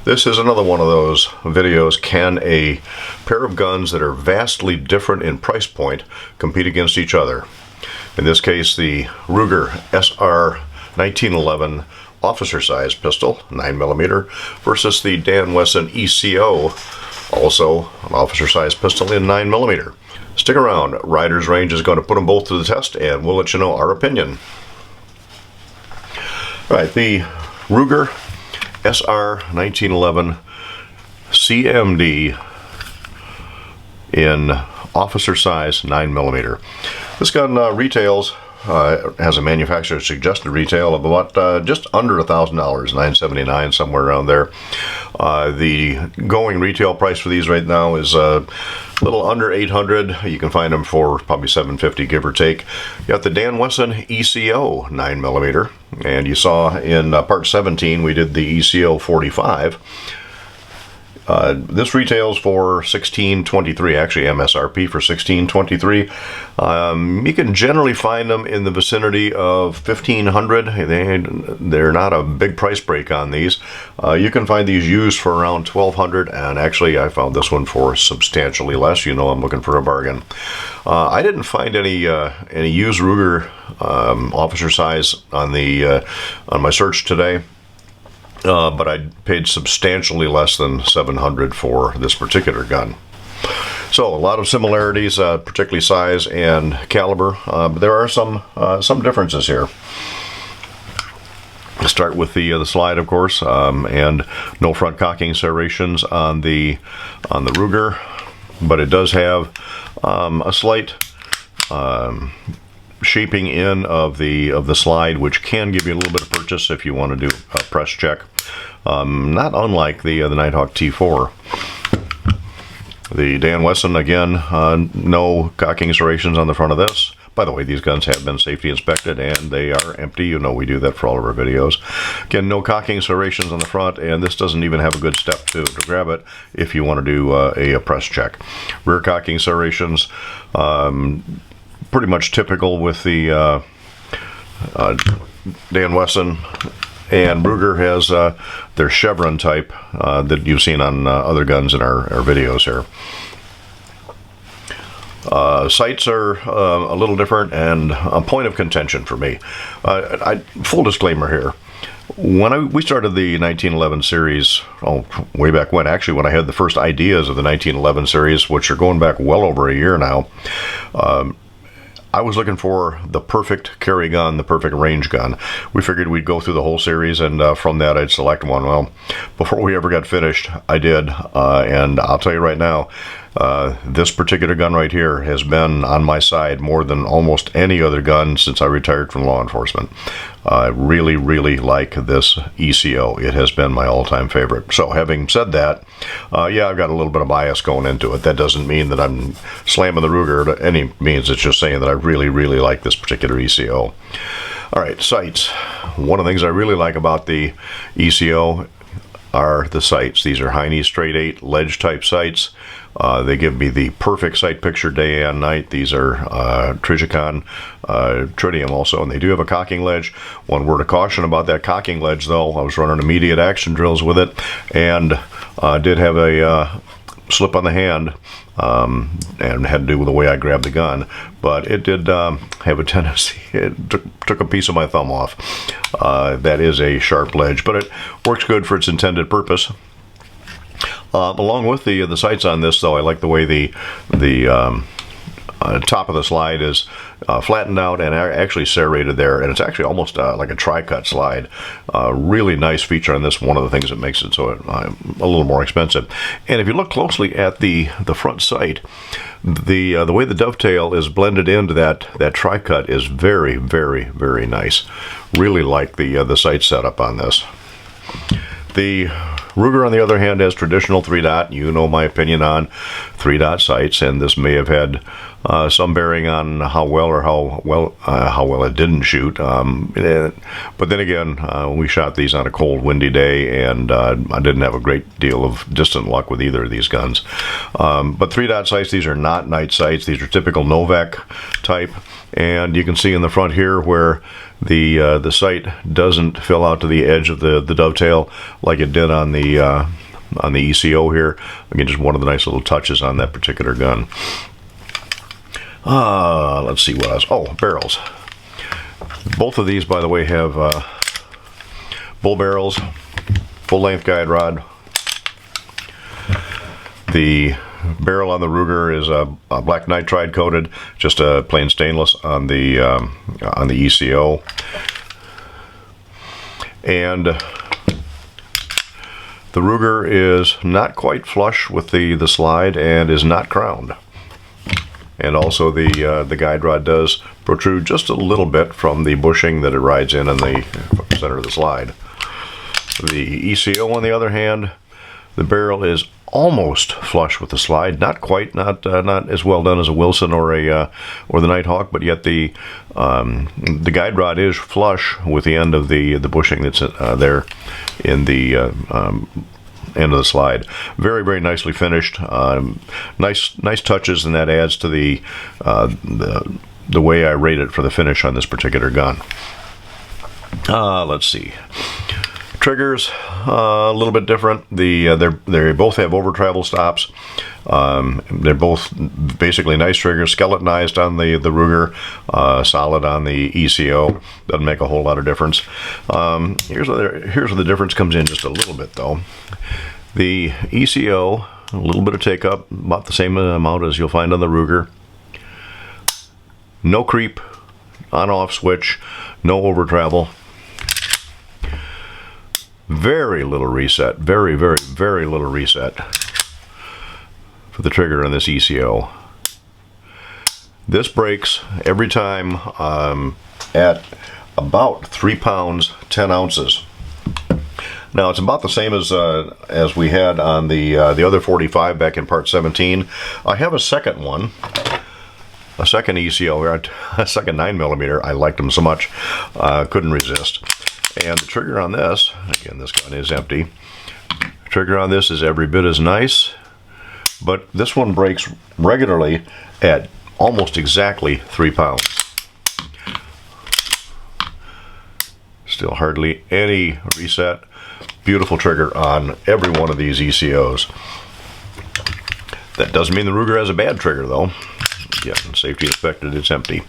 This is another one of those videos. Can a pair of guns that are vastly different in price point compete against each other? In this case, the Ruger SR1911 Officer size pistol, 9mm, versus the Dan Wesson ECO, also an officer size pistol in 9mm. Stick around. Rider's Range is going to put them both to the test, and we'll let you know our opinion. All right, the Ruger SR1911 CMD in officer size 9mm. This gun retails, has a manufacturer's suggested retail of about just under $1,000, $979, somewhere around there. The going retail price for these right now is a little under $800. You can find them for probably $750, give or take. You got the Dan Wesson ECO 9mm, and you saw in part 17 we did the ECO 45. This retails for $1,623, actually MSRP for $1,623. You can generally find them in the vicinity of $1,500. They're not a big price break on these. You can find these used for around $1,200, and actually I found this one for substantially less. You know I'm looking for a bargain. I didn't find any used Ruger officer size on my search today. But I paid substantially less than $700 for this particular gun. So a lot of similarities, particularly size and caliber, but there are some differences here. Let's start with the slide, of course, and no front cocking serrations on the Ruger, but it does have a slight shaping in of the slide, which can give you a little bit of purchase if you want to do a press check. Not unlike the Nighthawk T4. The Dan Wesson, again, no cocking serrations on the front of this. By the way, these guns have been safety inspected and they are empty. You know we do that for all of our videos. Again, no cocking serrations on the front, and this doesn't even have a good step to grab it if you want to do a press check. Rear cocking serrations, pretty much typical with the Dan Wesson, and Ruger has their chevron type that you've seen on other guns in our videos here. Sights are a little different and a point of contention for me. Full disclaimer here. When we started the 1911 series, way back when, actually when I had the first ideas of the 1911 series, which are going back well over a year now, I was looking for the perfect carry gun, the perfect range gun. We figured we'd go through the whole series, and from that I'd select one. Well, before we ever got finished, I did, and I'll tell you right now, this particular gun right here has been on my side more than almost any other gun since I retired from law enforcement. I really, really like this ECO. It has been my all-time favorite. So having said that, yeah, I've got a little bit of bias going into it. That doesn't mean that I'm slamming the Ruger by any means. It's just saying that I really, really like this particular ECO. All right, sights. One of the things I really like about the ECO are the sights. These are Heine straight 8 ledge type sights. They give me the perfect sight picture day and night. These are Trijicon tritium also, and they do have a cocking ledge. One word of caution about that cocking ledge, though. I was running immediate action drills with it, and did have a slip on the hand, and had to do with the way I grabbed the gun, but it did have a tendency, it took a piece of my thumb off. That is a sharp ledge, but it works good for its intended purpose. Along with the sights on this, though, I like the way the top of the slide is flattened out and actually serrated there, and it's actually almost like a tri-cut slide. Really nice feature on this. One of the things that makes it so a little more expensive. And if you look closely at the front sight, the way the dovetail is blended into that tri-cut is very, very, very nice. Really like the sight setup on this. The Ruger, on the other hand, has traditional 3-dot. You know my opinion on 3-dot sights, and this may have had some bearing on how well it didn't shoot. But then again, we shot these on a cold, windy day, and I didn't have a great deal of distant luck with either of these guns. But 3-dot sights, these are not night sights. These are typical Novak type, and you can see in the front here where the sight doesn't fill out to the edge of the dovetail like it did on the on the ECO here. Again, just one of the nice little touches on that particular gun. Let's see what else. Oh, barrels. Both of these, by the way, have bull barrels, full-length guide rod. The barrel on the Ruger is a black nitride coated, just a plain stainless on the ECO. And the Ruger is not quite flush with the slide and is not crowned. And also the guide rod does protrude just a little bit from the bushing that it rides in the center of the slide. The ECO, on the other hand, the barrel is almost flush with the slide, not quite, not as well done as a Wilson or the Nighthawk, but yet the guide rod is flush with the end of the bushing that's there in the end of the slide. Very, very nicely finished. Nice touches, and that adds to the way I rate it for the finish on this particular gun. Let's see. Triggers, a little bit different. They both have over travel stops. They're both basically nice triggers, skeletonized on the Ruger, solid on the ECO. Doesn't make a whole lot of difference. Here's where the difference comes in just a little bit, though. The ECO, a little bit of take up, about the same amount as you'll find on the Ruger. No creep, on-off switch, no over travel. Very little reset, very, very, very little reset for the trigger on this ECO. This breaks every time at about 3 pounds 10 ounces. Now it's about the same as we had on the other 45 back in part 17. I have a second one, a second ECO, a second 9mm. I liked them so much, couldn't resist. And the trigger on this, again, this gun is empty. The trigger on this is every bit as nice, but this one breaks regularly at almost exactly 3 pounds. Still hardly any reset. Beautiful trigger on every one of these ECOs. That doesn't mean the Ruger has a bad trigger, though. Yeah, safety inspected, it's empty.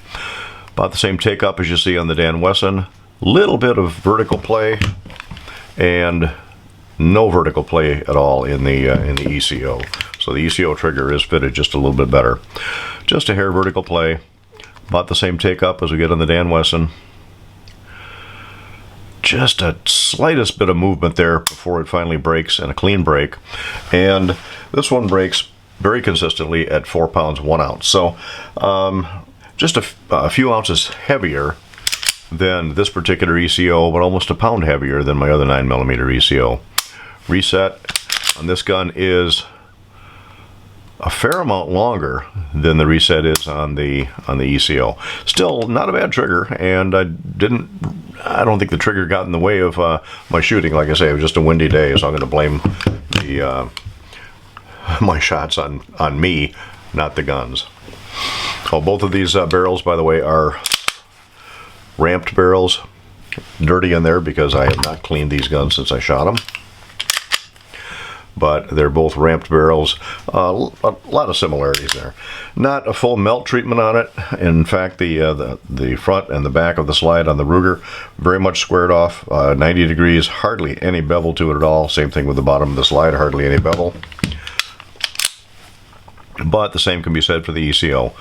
About the same take up as you see on the Dan Wesson. Little bit of vertical play and no vertical play at all in the ECO. So the ECO trigger is fitted just a little bit better. Just a hair vertical play. About the same take up as we get on the Dan Wesson. Just a slightest bit of movement there before it finally breaks, and a clean break. And this one breaks very consistently at 4 pounds 1 ounce. So just a few ounces heavier than this particular ECO, but almost a pound heavier than my other 9mm ECO. Reset on this gun is a fair amount longer than the reset is on the ECO. Still not a bad trigger, and I don't think the trigger got in the way of my shooting. Like I say, it was just a windy day, so I'm going to blame my shots on me, not the guns. Oh, both of these barrels, by the way, are ramped barrels. Dirty in there because I have not cleaned these guns since I shot them. But they're both ramped barrels. A lot of similarities there. Not a full melt treatment on it. In fact, the front and the back of the slide on the Ruger very much squared off, 90 degrees, hardly any bevel to it at all. Same thing with the bottom of the slide, hardly any bevel. But the same can be said for the ECO.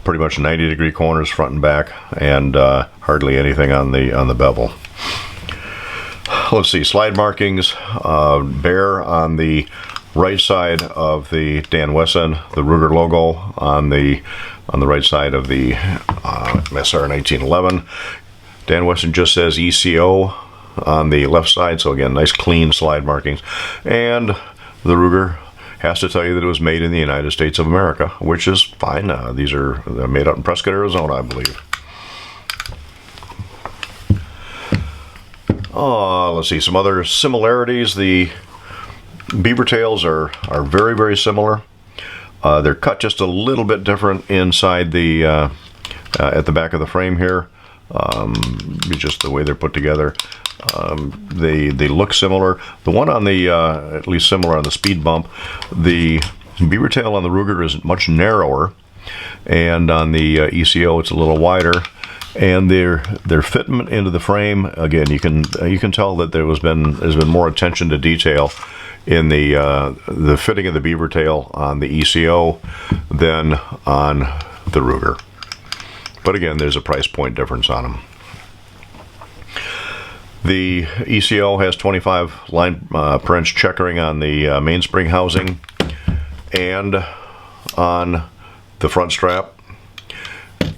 Pretty much 90-degree corners front and back, and hardly anything on the bevel. Let's see, slide markings, bare on the right side of the Dan Wesson, the Ruger logo on the right side of the SR1911. Dan Wesson just says ECO on the left side, so again, nice clean slide markings. And the Ruger has to tell you that it was made in the United States of America, which is fine. They're made out in Prescott, Arizona, I believe. Let's see, some other similarities. The beaver tails are very, very similar. They're cut just a little bit different inside the at the back of the frame here. Just the way they're put together. They look similar. The one on the, at least similar on the speed bump, the beaver tail on the Ruger is much narrower, and on the ECO it's a little wider. And their fitment into the frame, again, you can tell that there's been more attention to detail in the fitting of the beaver tail on the ECO than on the Ruger. But again, there's a price point difference on them. The ECO has 25 line per inch checkering on the mainspring housing and on the front strap.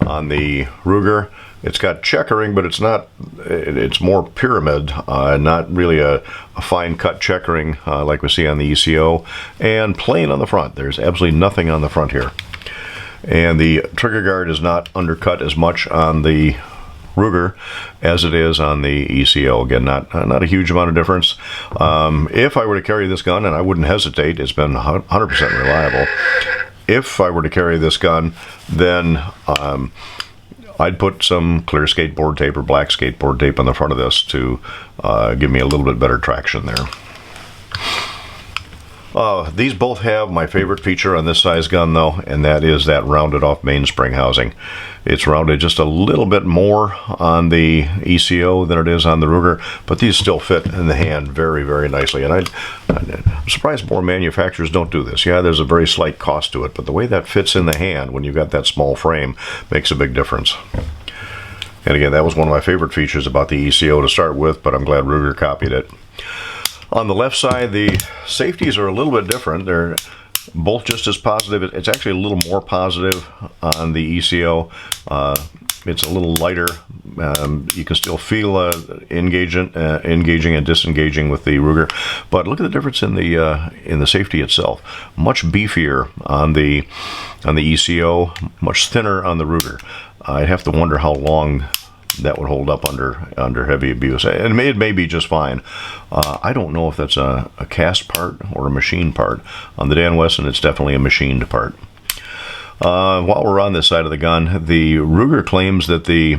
On the Ruger, it's got checkering, but it's more pyramid, not really a fine cut checkering like we see on the ECO, and plain on the front. There's absolutely nothing on the front here. And the trigger guard is not undercut as much on the Ruger as it is on the ECO. Again, not a huge amount of difference. If I were to carry this gun, and I wouldn't hesitate, it's been 100% reliable. If I were to carry this gun, then I'd put some clear skateboard tape or black skateboard tape on the front of this to give me a little bit better traction there. These both have my favorite feature on this size gun, though, and that is that rounded off mainspring housing. It's rounded just a little bit more on the ECO than it is on the Ruger, but these still fit in the hand very, very nicely. And I'm surprised more manufacturers don't do this. Yeah, there's a very slight cost to it, but the way that fits in the hand when you've got that small frame makes a big difference. And again, that was one of my favorite features about the ECO to start with, but I'm glad Ruger copied it. On the left side, the safeties are a little bit different. They're both just as positive. It's actually a little more positive on the ECO. It's a little lighter. You can still feel engaging and disengaging with the Ruger, but look at the difference in the safety itself. Much beefier on the ECO, much thinner on the Ruger. I'd have to wonder how long that would hold up under heavy abuse, and it may be just fine. I don't know if that's a cast part or a machine part. On the Dan Wesson, it's definitely a machined part. While we're on this side of the gun, the Ruger claims that the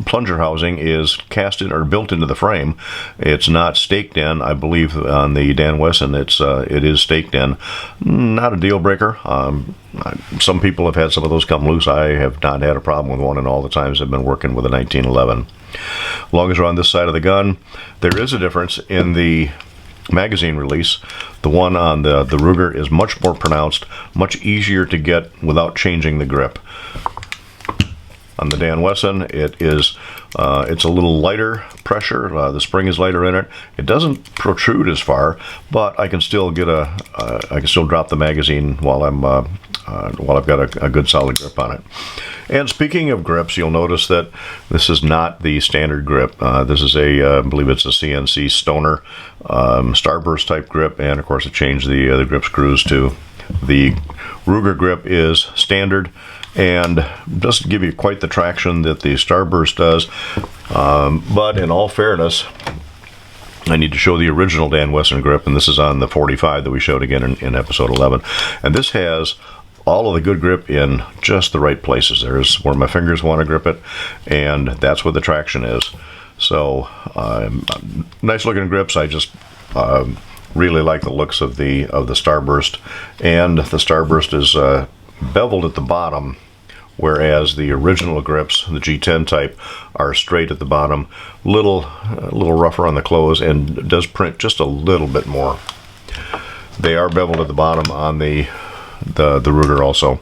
plunger housing is cast in or built into the frame. It's not staked in. I believe on the Dan Wesson it is staked in. Not a deal breaker. Some people have had some of those come loose. I have not had a problem with one in all the times I've been working with a 1911. As long as we're on this side of the gun, there is a difference in the magazine release. The one on the Ruger is much more pronounced, much easier to get without changing the grip. On the Dan Wesson, it's a little lighter pressure. The spring is lighter in it. It doesn't protrude as far, but I can still get I can still drop the magazine while I've got a good solid grip on it. And speaking of grips, you'll notice that this is not the standard grip. This is I believe it's a CNC Stoner Starburst type grip, and of course it changed the grip screws to the Ruger grip is standard and doesn't give you quite the traction that the Starburst does. But in all fairness, I need to show the original Dan Wesson grip, and this is on the 45 that we showed again in episode 11. And this has all of the good grip in just the right places. There's where my fingers want to grip it, and that's where the traction is. So nice looking grips. I just really like the looks of the Starburst, and the Starburst is beveled at the bottom, whereas the original grips, the G10 type, are straight at the bottom, a little rougher on the close, and does print just a little bit more. They are beveled at the bottom on the Ruger also.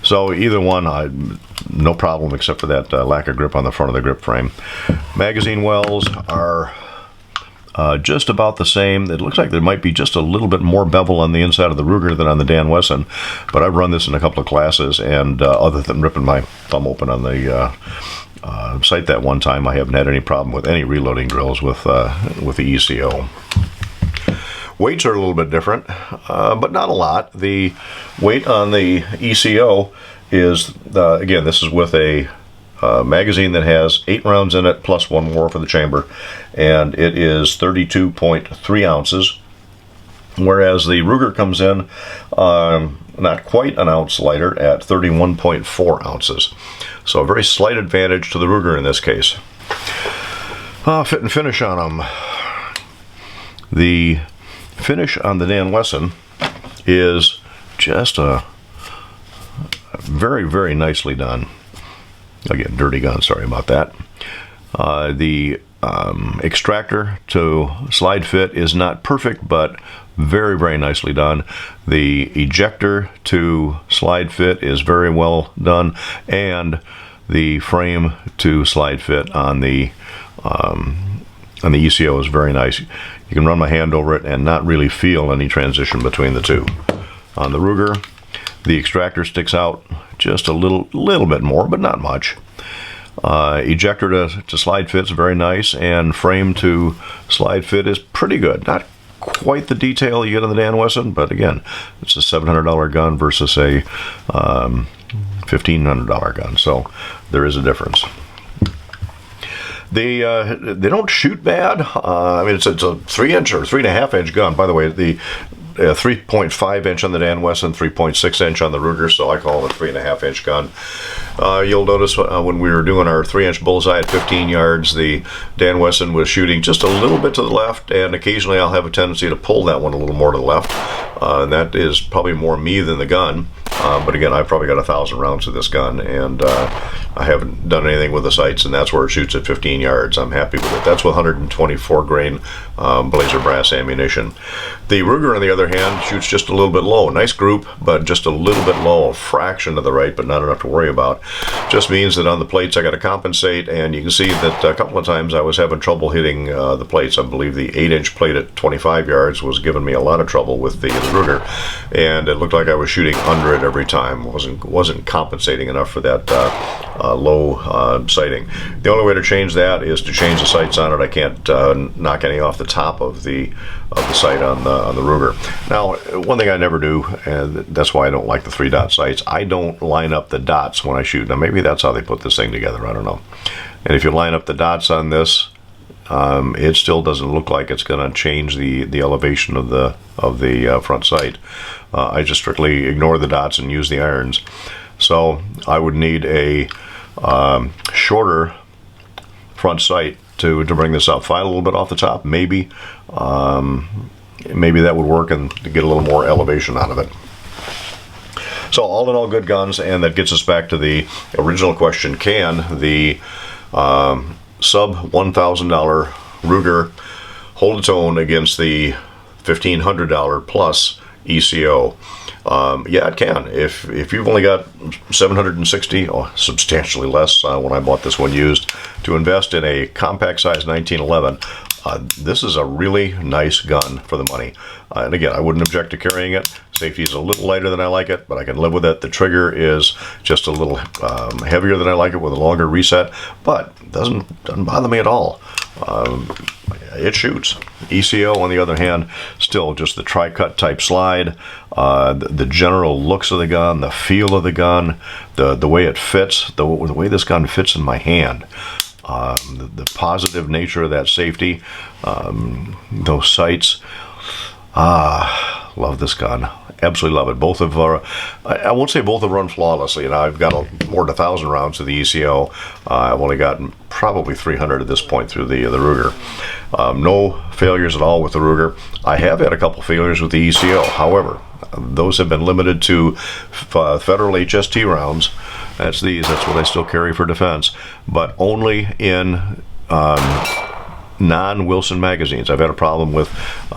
So either one, no problem except for that lack of grip on the front of the grip frame. Magazine wells are just about the same. It looks like there might be just a little bit more bevel on the inside of the Ruger than on the Dan Wesson, but I've run this in a couple of classes, and other than ripping my thumb open on the sight that one time, I haven't had any problem with any reloading drills with the ECO. Weights are a little bit different, but not a lot. The weight on the ECO is, again, this is with a magazine that has 8 rounds in it plus 1 more for the chamber, and it is 32.3 ounces, whereas the Ruger comes in not quite an ounce lighter at 31.4 ounces. So a very slight advantage to the Ruger in this case. Fit and finish on them. The finish on the Dan Wesson is just a very, very nicely done. Again, dirty gun, sorry about that. The extractor to slide fit is not perfect, but very, very nicely done. The ejector to slide fit is very well done, and the frame to slide fit on the ECO is very nice. You can run my hand over it and not really feel any transition between the two. On the Ruger, the extractor sticks out just a little bit more, but not much. Ejector to slide fit is very nice, and frame to slide fit is pretty good. Not quite the detail you get on the Dan Wesson, but again, it's a $700 gun versus a $1,500 gun, so there is a difference. They don't shoot bad. I mean, it's a 3-inch or 3.5-inch gun. By the way, the 3.5-inch on the Dan Wesson, 3.6-inch on the Ruger, so I call it a 3.5-inch gun. You'll notice when we were doing our 3-inch bullseye at 15 yards, the Dan Wesson was shooting just a little bit to the left, and occasionally I'll have a tendency to pull that one a little more to the left. And that is probably more me than the gun. But again, I've probably got 1,000 rounds of this gun, and I haven't done anything with the sights, and that's where it shoots at 15 yards. I'm happy with it. That's with 124 grain blazer brass ammunition. The Ruger, on the other hand, shoots just a little bit low. Nice group, but just a little bit low, a fraction to the right, but not enough to worry about. Just means that on the plates I got to compensate, and you can see that a couple of times I was having trouble hitting the plates. I believe the 8-inch plate at 25 yards was giving me a lot of trouble with the Ruger, and it looked like I was shooting under it every time. Wasn't compensating enough for that low sighting. The only way to change that is to change the sights on it. I can't knock any off the top of the sight on the Ruger. Now, one thing I never do, and that's why I don't like the 3-dot sights, I don't line up the dots when I shoot. Now, maybe that's how they put this thing together. I don't know. And if you line up the dots on this, it still doesn't look like it's going to change the elevation of the front sight. I just strictly ignore the dots and use the irons. So I would need a shorter front sight to bring this up. File a little bit off the top, maybe. Maybe that would work and get a little more elevation out of it. So all in all, good guns, and that gets us back to the original question: can the sub $1,000 Ruger hold its own against the $1,500 plus ECO? Yeah, it can. If you've only got $760, or substantially less when I bought this one used, to invest in a compact size 1911, this is a really nice gun for the money. And again, I wouldn't object to carrying it. Safety is a little lighter than I like it, but I can live with it. The trigger is just a little heavier than I like it, with a longer reset, but it doesn't bother me at all. It shoots. ECO, on the other hand, still just the tri-cut type slide. The general looks of the gun, the feel of the gun, the way it fits, the way this gun fits in my hand. The positive nature of that safety, those sights. Love this gun. Absolutely love it. Both of I won't say both have run flawlessly. You know, I've got more than 1,000 rounds of the ECO. I've only gotten probably 300 at this point through the Ruger. No failures at all with the Ruger. I have had a couple failures with the ECO. However, those have been limited to federal HST rounds. That's these. That's what I still carry for defense, but only in non-Wilson magazines. I've had a problem with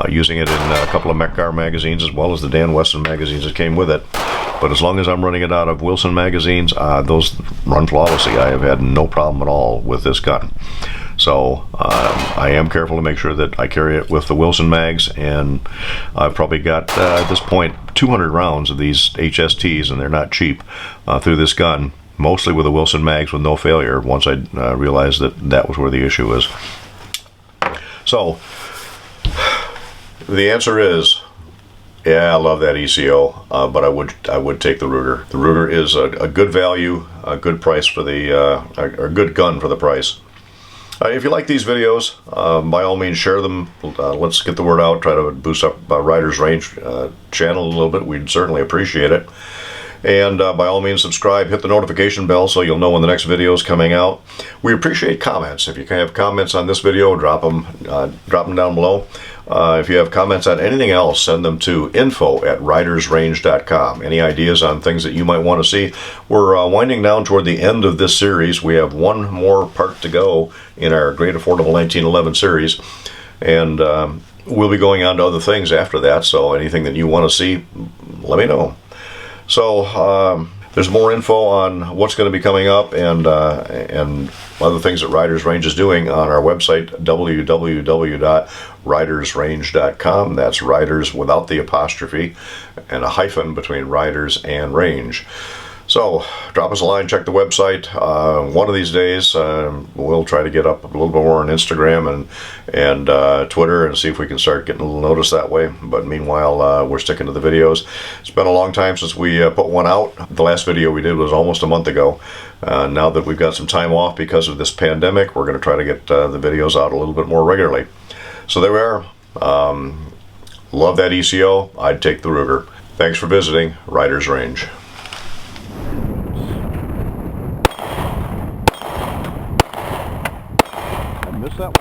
using it in a couple of Mekgar magazines, as well as the Dan Wesson magazines that came with it. But as long as I'm running it out of Wilson magazines, those run flawlessly. I have had no problem at all with this gun. So I am careful to make sure that I carry it with the Wilson mags, and I've probably got at this point 200 rounds of these HSTs, and they're not cheap, through this gun, mostly with the Wilson mags with no failure, once I realized that was where the issue is. So the answer is, yeah, I love that ECO, but I would take the Ruger. The Ruger is a good value, a good price for a good gun for the price. If you like these videos, by all means share them. Let's get the word out. Try to boost up Riders Range channel a little bit. We'd certainly appreciate it. And by all means, subscribe, hit the notification bell so you'll know when the next video is coming out. We appreciate comments. If you have comments on this video, drop them down below. If you have comments on anything else, send them to info@ridersrange.com. Any ideas on things that you might want to see? We're winding down toward the end of this series. We have one more part to go in our Great Affordable 1911 series. And we'll be going on to other things after that. So anything that you want to see, let me know. So there's more info on what's going to be coming up and other things that Riders Range is doing on our website, www.ridersrange.com. That's Riders without the apostrophe and a hyphen between Riders and Range. So drop us a line, check the website. One of these days we'll try to get up a little bit more on Instagram and Twitter and see if we can start getting a little notice that way. But meanwhile, we're sticking to the videos. It's been a long time since we put one out. The last video we did was almost a month ago. Now that we've got some time off because of this pandemic, we're going to try to get the videos out a little bit more regularly. So there we are. Love that ECO. I'd take the Ruger. Thanks for visiting Riders Range. Missed that one.